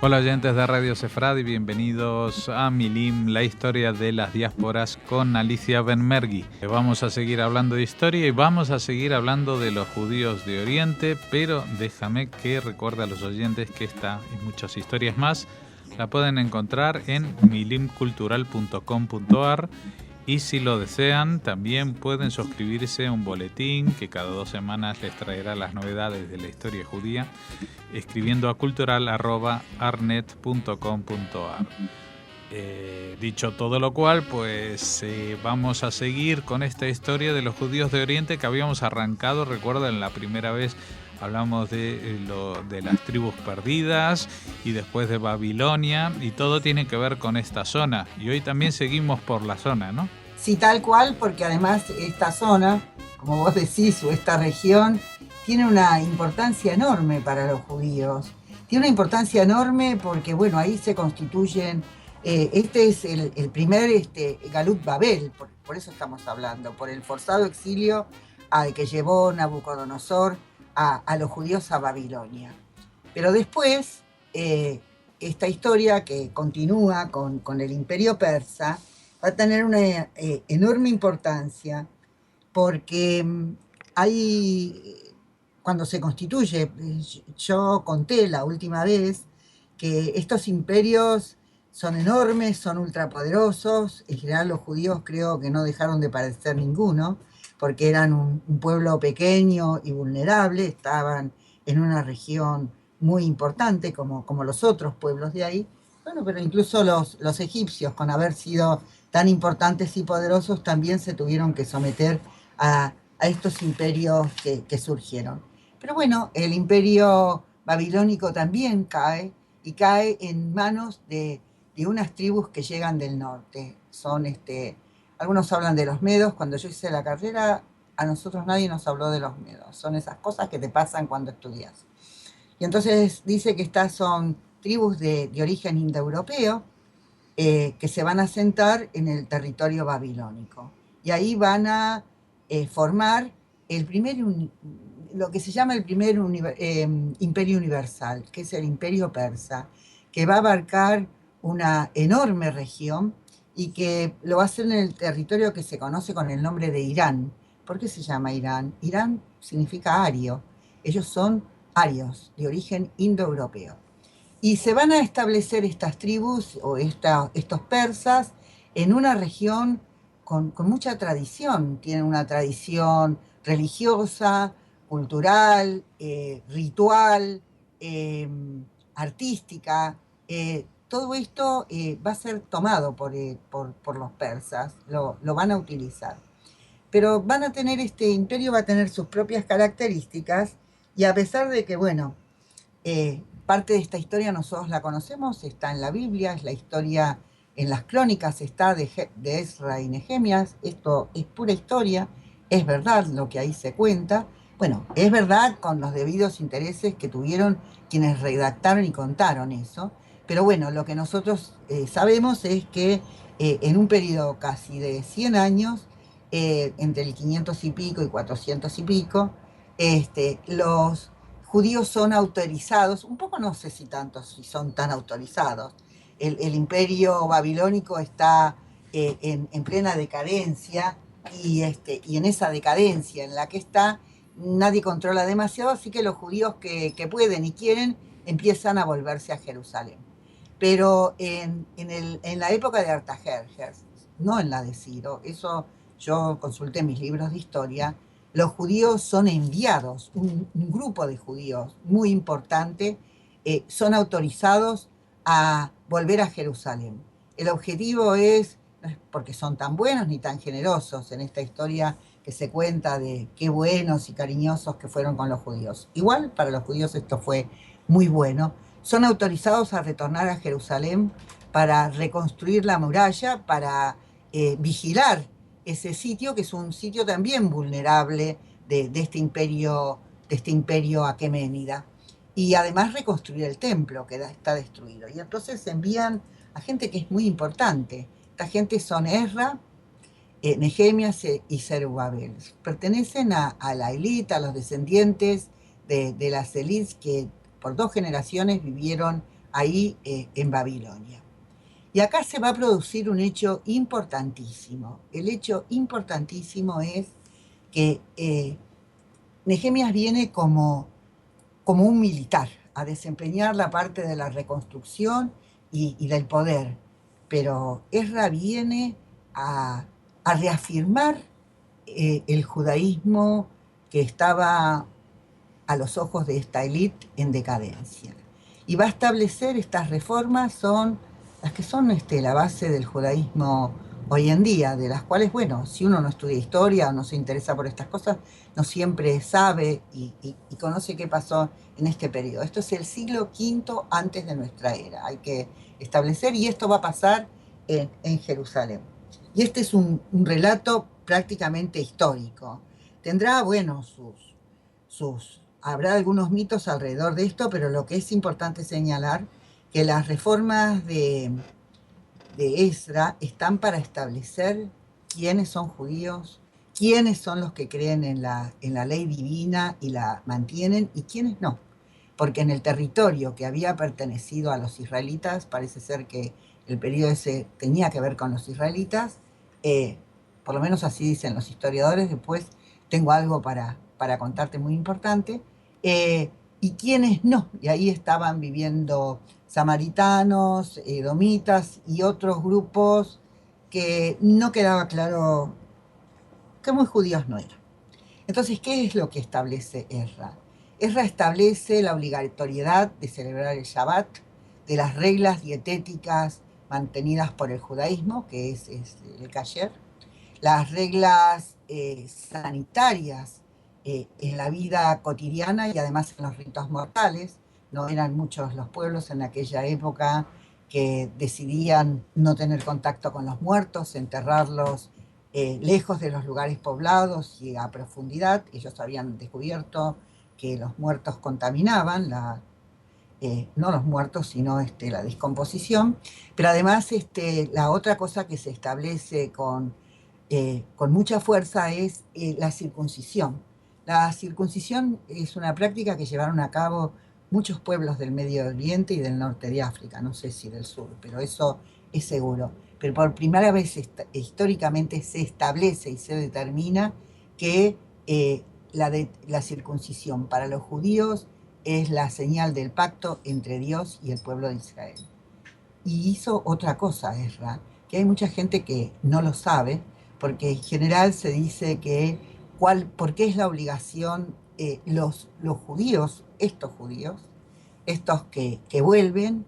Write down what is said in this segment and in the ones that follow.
Hola oyentes de Radio Sefrad y bienvenidos a Milim, la historia de las diásporas con Alicia Benmergui. Vamos a seguir hablando de historia y vamos a seguir hablando de los judíos de Oriente, pero déjame que recuerde a los oyentes que esta y muchas historias más la pueden encontrar en milimcultural.com.ar y si lo desean también pueden suscribirse a un boletín que cada 2 semanas les traerá las novedades de la historia judía escribiendo a cultural@arnet.com.ar. Dicho todo lo cual, pues vamos a seguir con esta historia de los judíos de Oriente que habíamos arrancado. Recuerden, la primera vez hablamos de las tribus perdidas y después de Babilonia, y todo tiene que ver con esta zona. Y hoy también seguimos por la zona, ¿no? Sí, tal cual, porque además esta zona, como vos decís, o esta región, tiene una importancia enorme para los judíos. Tiene una importancia enorme porque, bueno, ahí se constituyen, este es el primer Galut Babel, por eso estamos hablando, por el forzado exilio al que llevó Nabucodonosor a los judíos a Babilonia. Pero después, esta historia que continúa con el imperio persa va a tener una enorme importancia porque cuando se constituye, yo conté la última vez que estos imperios son enormes, son ultrapoderosos. En general los judíos creo que no dejaron de padecer ninguno, porque eran un pueblo pequeño y vulnerable, estaban en una región muy importante como los otros pueblos de ahí. Bueno, pero incluso los egipcios, con haber sido tan importantes y poderosos, también se tuvieron que someter a estos imperios que surgieron. Pero bueno, el imperio babilónico también cae, y cae en manos de unas tribus que llegan del norte. Son algunos hablan de los medos. Cuando yo hice la carrera, a nosotros nadie nos habló de los medos. Son esas cosas que te pasan cuando estudias. Y entonces dice que estas son tribus de origen indoeuropeo, que se van a asentar en el territorio babilónico. Y ahí van a formar lo que se llama el primer imperio universal, que es el imperio persa, que va a abarcar una enorme región y que lo va a hacer en el territorio que se conoce con el nombre de Irán. ¿Por qué se llama Irán? Irán significa ario. Ellos son arios, de origen indoeuropeo. Y se van a establecer estas tribus o estos persas en una región con mucha tradición. Tienen una tradición religiosa, cultural, ritual, artística. Todo esto va a ser tomado por los persas, lo van a utilizar. Pero van a tener, este imperio va a tener sus propias características, y a pesar de que, bueno, parte de esta historia nosotros la conocemos, está en la Biblia, es la historia, en las crónicas está de Ezra y Nehemías. Esto es pura historia, es verdad lo que ahí se cuenta. Bueno, es verdad con los debidos intereses que tuvieron quienes redactaron y contaron eso. Pero bueno, lo que nosotros sabemos es que en un periodo casi de 100 años, entre el 500 y pico y 400 y pico, los judíos son autorizados, un poco no sé si tantos, si son tan autorizados. El imperio babilónico está en plena decadencia, y en esa decadencia en la que está, nadie controla demasiado, así que los judíos que pueden y quieren empiezan a volverse a Jerusalén. Pero en la época de Artajerjes, no en la de Ciro, eso yo consulté mis libros de historia, los judíos son enviados, un grupo de judíos muy importante, son autorizados a volver a Jerusalén. El objetivo es, no es porque son tan buenos ni tan generosos en esta historia que se cuenta de qué buenos y cariñosos que fueron con los judíos. Igual para los judíos esto fue muy bueno. Son autorizados a retornar a Jerusalén para reconstruir la muralla, para vigilar ese sitio, que es un sitio también vulnerable de este imperio aqueménida. Y además reconstruir el templo que está destruido. Y entonces envían a gente que es muy importante. Esta gente son Ezra, Nehemías y Zerubabel. Pertenecen a la élite, a los descendientes de las élites que por 2 generaciones vivieron ahí en Babilonia. Y acá se va a producir un hecho importantísimo. El hecho importantísimo es que Nehemías viene como un militar a desempeñar la parte de la reconstrucción y del poder, pero Ezra viene a reafirmar el judaísmo que estaba a los ojos de esta élite en decadencia. Y va a establecer estas reformas, son las que son la base del judaísmo hoy en día, de las cuales, bueno, si uno no estudia historia o no se interesa por estas cosas, no siempre sabe y conoce qué pasó en este periodo. Esto es el siglo V antes de nuestra era, hay que establecer, y esto va a pasar en Jerusalén. Y este es un relato prácticamente histórico. Tendrá, bueno, habrá algunos mitos alrededor de esto, pero lo que es importante señalar que las reformas de Ezra están para establecer quiénes son judíos, quiénes son los que creen en la ley divina y la mantienen y quiénes no. Porque en el territorio que había pertenecido a los israelitas, parece ser que el periodo ese tenía que ver con los israelitas, por lo menos así dicen los historiadores. Después tengo algo para contarte muy importante, y quiénes no, y ahí estaban viviendo samaritanos, edomitas y otros grupos que no quedaba claro que muy judíos no eran. Entonces, ¿qué es lo que establece Ezra? Ezra establece la obligatoriedad de celebrar el Shabbat, de las reglas dietéticas mantenidas por el judaísmo, que es el kasher, las reglas sanitarias en la vida cotidiana y además en los ritos mortales. No eran muchos los pueblos en aquella época que decidían no tener contacto con los muertos, enterrarlos lejos de los lugares poblados y a profundidad. Ellos habían descubierto que los muertos contaminaban, no los muertos, sino la descomposición. Pero además la otra cosa que se establece con mucha fuerza es la circuncisión. La circuncisión es una práctica que llevaron a cabo muchos pueblos del Medio Oriente y del norte de África, no sé si del sur, pero eso es seguro. Pero por primera vez históricamente se establece y se determina que la circuncisión para los judíos es la señal del pacto entre Dios y el pueblo de Israel. Y hizo otra cosa, Ezra, que hay mucha gente que no lo sabe, porque en general se dice que ¿por qué es la obligación? Los judíos, estos que vuelven,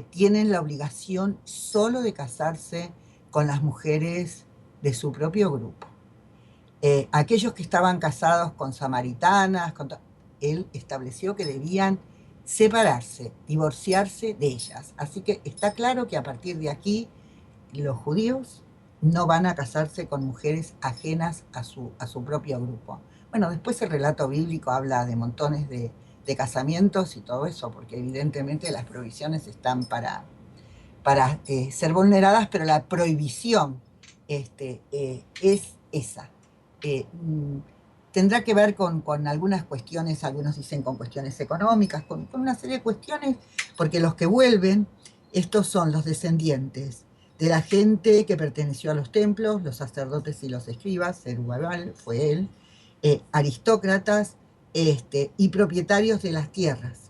tienen la obligación solo de casarse con las mujeres de su propio grupo. Aquellos que estaban casados con samaritanas, él estableció que debían separarse, divorciarse de ellas. Así que está claro que a partir de aquí los judíos no van a casarse con mujeres ajenas a su propio grupo. Bueno, después el relato bíblico habla de montones de casamientos y todo eso, porque evidentemente las prohibiciones están para ser vulneradas, pero la prohibición es esa. Tendrá que ver con algunas cuestiones, algunos dicen con cuestiones económicas, con una serie de cuestiones, porque los que vuelven, estos son los descendientes de la gente que perteneció a los templos, los sacerdotes y los escribas. Zerubabel fue él, aristócratas y propietarios de las tierras.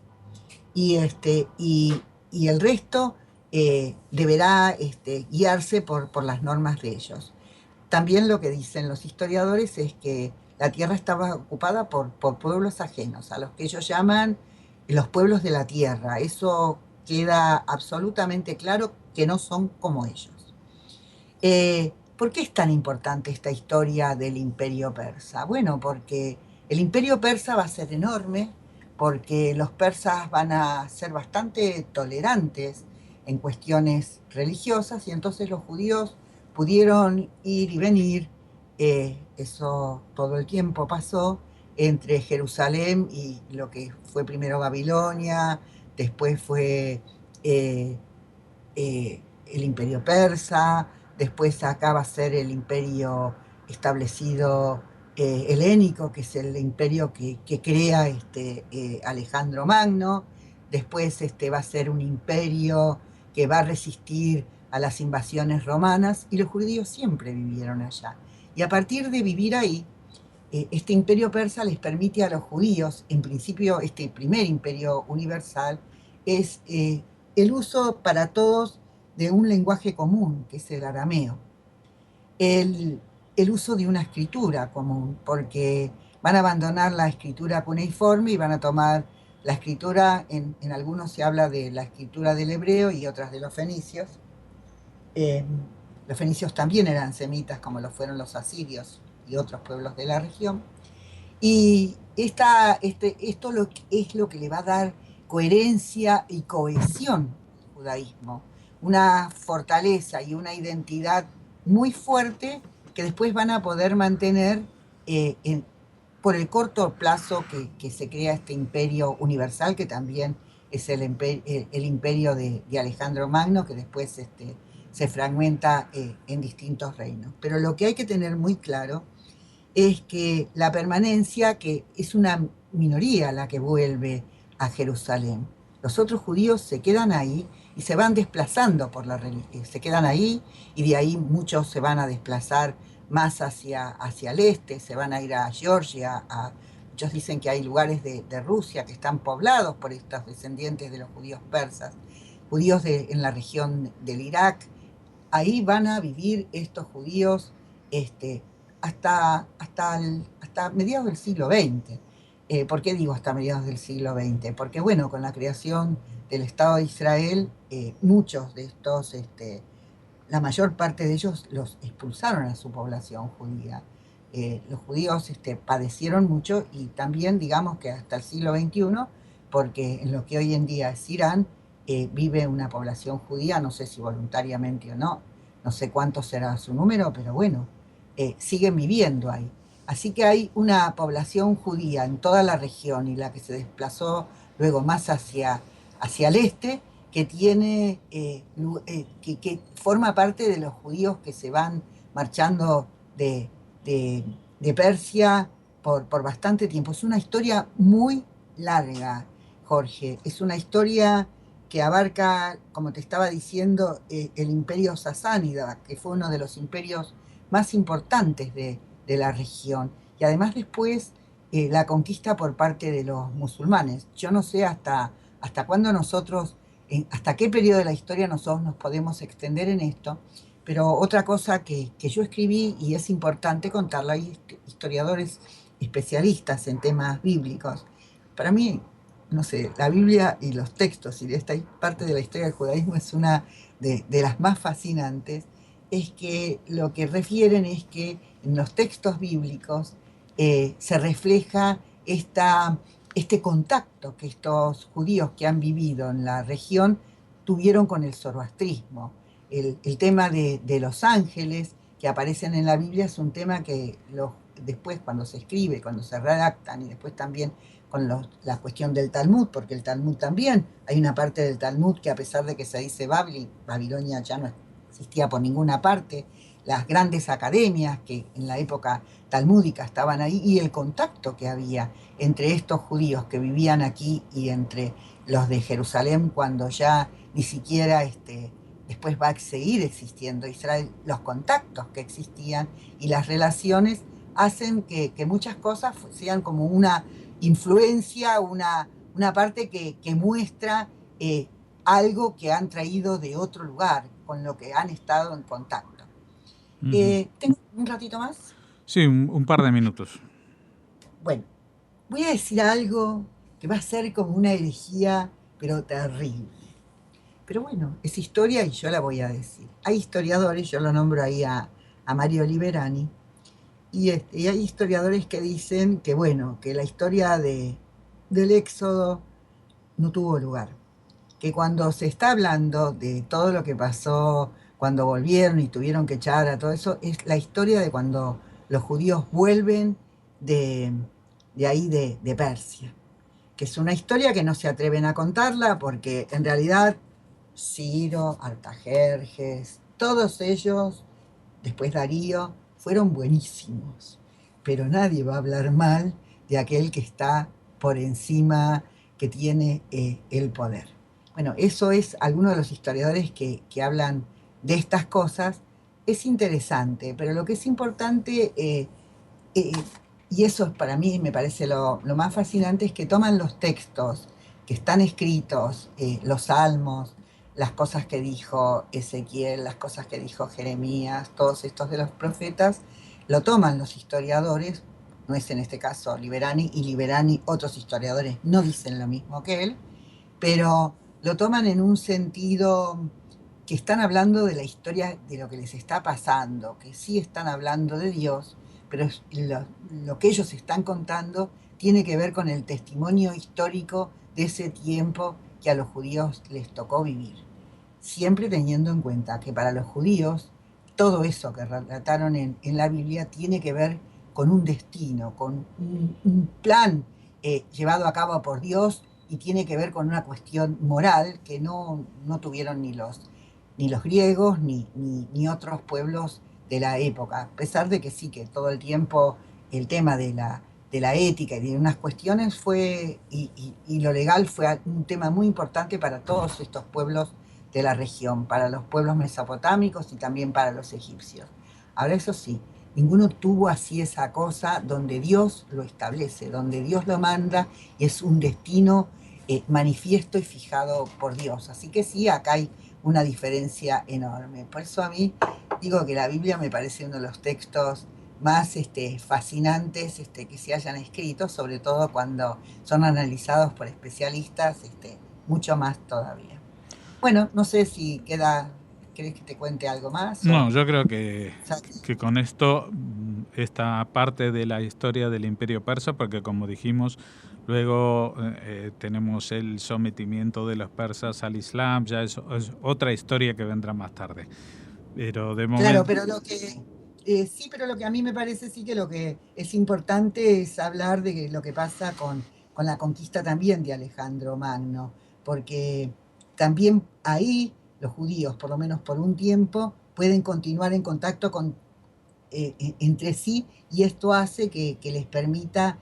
Y el resto deberá guiarse por las normas de ellos. También lo que dicen los historiadores es que la tierra estaba ocupada por pueblos ajenos, a los que ellos llaman los pueblos de la tierra. Eso queda absolutamente claro, que no son como ellos. ¿Por qué es tan importante esta historia del Imperio Persa? Bueno, porque el Imperio Persa va a ser enorme, porque los persas van a ser bastante tolerantes en cuestiones religiosas, y entonces los judíos pudieron ir y venir. Eso todo el tiempo pasó entre Jerusalén y lo que fue primero Babilonia, después fue el Imperio Persa, después acá va a ser el imperio establecido helénico, que es el imperio que crea Alejandro Magno. después va a ser un imperio que va a resistir a las invasiones romanas, y los judíos siempre vivieron allá. Y a partir de vivir ahí, este imperio persa les permite a los judíos, en principio este primer imperio universal, es el uso para todos de un lenguaje común, que es el arameo, el, el uso de una escritura común, porque van a abandonar la escritura cuneiforme y van a tomar la escritura, en algunos se habla de la escritura del hebreo y otras de los fenicios. Eh, los fenicios también eran semitas, como lo fueron los asirios y otros pueblos de la región. Y esto es lo que le va a dar coherencia y cohesión al judaísmo, una fortaleza y una identidad muy fuerte que después van a poder mantener por el corto plazo que se crea este imperio universal, que también es el imperio de Alejandro Magno, que después se fragmenta en distintos reinos. Pero lo que hay que tener muy claro es que la permanencia, que es una minoría la que vuelve a Jerusalén. Los otros judíos se quedan ahí y se van desplazando por la religión, se quedan ahí, y de ahí muchos se van a desplazar más hacia el este, se van a ir a Georgia, muchos dicen que hay lugares de Rusia que están poblados por estos descendientes de los judíos persas, judíos en la región del Irak. Ahí van a vivir estos judíos hasta mediados del siglo XX. ¿Por qué digo hasta mediados del siglo XX? Porque, bueno, con la creación del Estado de Israel, muchos de estos, la mayor parte de ellos los expulsaron a su población judía. Los judíos padecieron mucho, y también, digamos que hasta el siglo XXI, porque en lo que hoy en día es Irán, vive una población judía, no sé si voluntariamente o no, no sé cuánto será su número, pero bueno, siguen viviendo ahí. Así que hay una población judía en toda la región, y la que se desplazó luego más hacia el este, que tiene, que forma parte de los judíos que se van marchando de, de Persia por bastante tiempo. Es una historia muy larga, Jorge. Es una historia que abarca, como te estaba diciendo, el imperio sasánida, que fue uno de los imperios más importantes de la región. Y además después la conquista por parte de los musulmanes. Yo no sé hasta cuándo nosotros, hasta qué periodo de la historia nosotros nos podemos extender en esto, pero otra cosa que yo escribí, y es importante contarla, hay historiadores especialistas en temas bíblicos. Para mí, no sé, la Biblia y los textos y esta parte de la historia del judaísmo es una de las más fascinantes. Es que lo que refieren es que en los textos bíblicos se refleja este contacto que estos judíos que han vivido en la región tuvieron con el zoroastrismo. El tema de los ángeles que aparecen en la Biblia es un tema que después, cuando se escribe, cuando se redactan, y después también con la cuestión del Talmud, porque el Talmud también, hay una parte del Talmud que, a pesar de que se dice Babilonia ya no existía por ninguna parte, las grandes academias que en la época talmúdica estaban ahí, y el contacto que había entre estos judíos que vivían aquí y entre los de Jerusalén, cuando ya ni siquiera después va a seguir existiendo Israel, los contactos que existían y las relaciones hacen que muchas cosas sean como una influencia, una parte que muestra algo que han traído de otro lugar, con lo que han estado en contacto. ¿Tengo un ratito más? Sí, un par de minutos. Bueno, voy a decir algo que va a ser como una herejía, pero terrible. Pero bueno, es historia y yo la voy a decir. Hay historiadores, yo lo nombro ahí a Mario Liberani, y hay historiadores que dicen que, bueno, que la historia del Éxodo no tuvo lugar. Que cuando se está hablando de todo lo que pasó, cuando volvieron y tuvieron que echar a todo eso, es la historia de cuando los judíos vuelven de, de ahí de Persia. Que es una historia que no se atreven a contarla, porque en realidad Ciro, Artajerjes, todos ellos, después Darío, fueron buenísimos. Pero nadie va a hablar mal de aquel que está por encima, que tiene el poder. Bueno, eso es algunos de los historiadores que hablan de estas cosas. Es interesante, pero lo que es importante, y eso es para mí me parece lo más fascinante, es que toman los textos que están escritos, los salmos, las cosas que dijo Ezequiel, las cosas que dijo Jeremías, todos estos de los profetas, lo toman los historiadores, no es en este caso Liberani, y Liberani, otros historiadores no dicen lo mismo que él, pero lo toman en un sentido que están hablando de la historia de lo que les está pasando, que sí están hablando de Dios, pero lo que ellos están contando tiene que ver con el testimonio histórico de ese tiempo que a los judíos les tocó vivir. Siempre teniendo en cuenta que para los judíos todo eso que relataron en la Biblia tiene que ver con un destino, con un plan llevado a cabo por Dios, y tiene que ver con una cuestión moral que no tuvieron ni los griegos ni otros pueblos de la época, a pesar de que sí, que todo el tiempo el tema de la ética y de unas cuestiones fue, y lo legal fue un tema muy importante para todos estos pueblos de la región, para los pueblos mesopotámicos y también para los egipcios. Ahora, eso sí, ninguno tuvo así esa cosa donde Dios lo establece, donde Dios lo manda, y es un destino manifiesto y fijado por Dios. Así que sí, acá hay una diferencia enorme. Por eso a mí digo que la Biblia me parece uno de los textos más fascinantes que se hayan escrito, sobre todo cuando son analizados por especialistas, mucho más todavía. Bueno, no sé si ¿querés que te cuente algo más? No, yo creo que con esto, esta parte de la historia del Imperio Persa, porque como dijimos, luego tenemos el sometimiento de los persas al Islam, ya es otra historia que vendrá más tarde. Pero de momento... Claro, pero sí, pero lo que a mí me parece sí que lo que es importante es hablar de lo que pasa con la conquista también de Alejandro Magno, porque también ahí los judíos, por lo menos por un tiempo, pueden continuar en contacto entre sí, y esto hace que les permita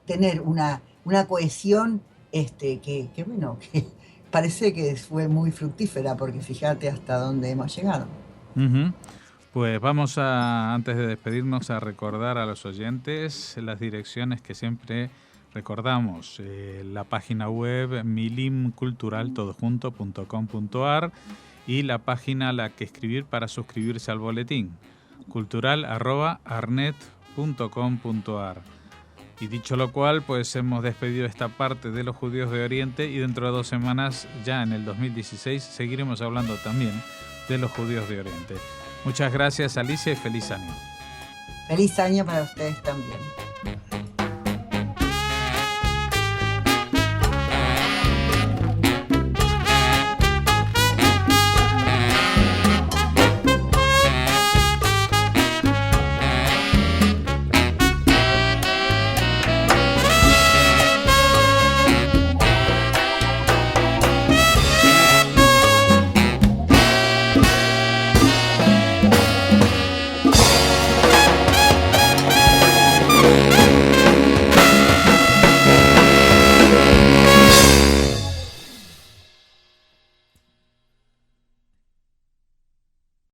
tener una cohesión bueno, que parece que fue muy fructífera, porque fíjate hasta dónde hemos llegado. Uh-huh. Pues vamos antes de despedirnos, a recordar a los oyentes las direcciones que siempre recordamos. La página web milimcultural.com.ar y la página a la que escribir para suscribirse al boletín, cultural@arnet.com.ar. Y dicho lo cual, pues hemos despedido esta parte de los judíos de Oriente, y dentro de 2 semanas, ya en el 2016, seguiremos hablando también de los judíos de Oriente. Muchas gracias, Alicia, y feliz año. Feliz año para ustedes también.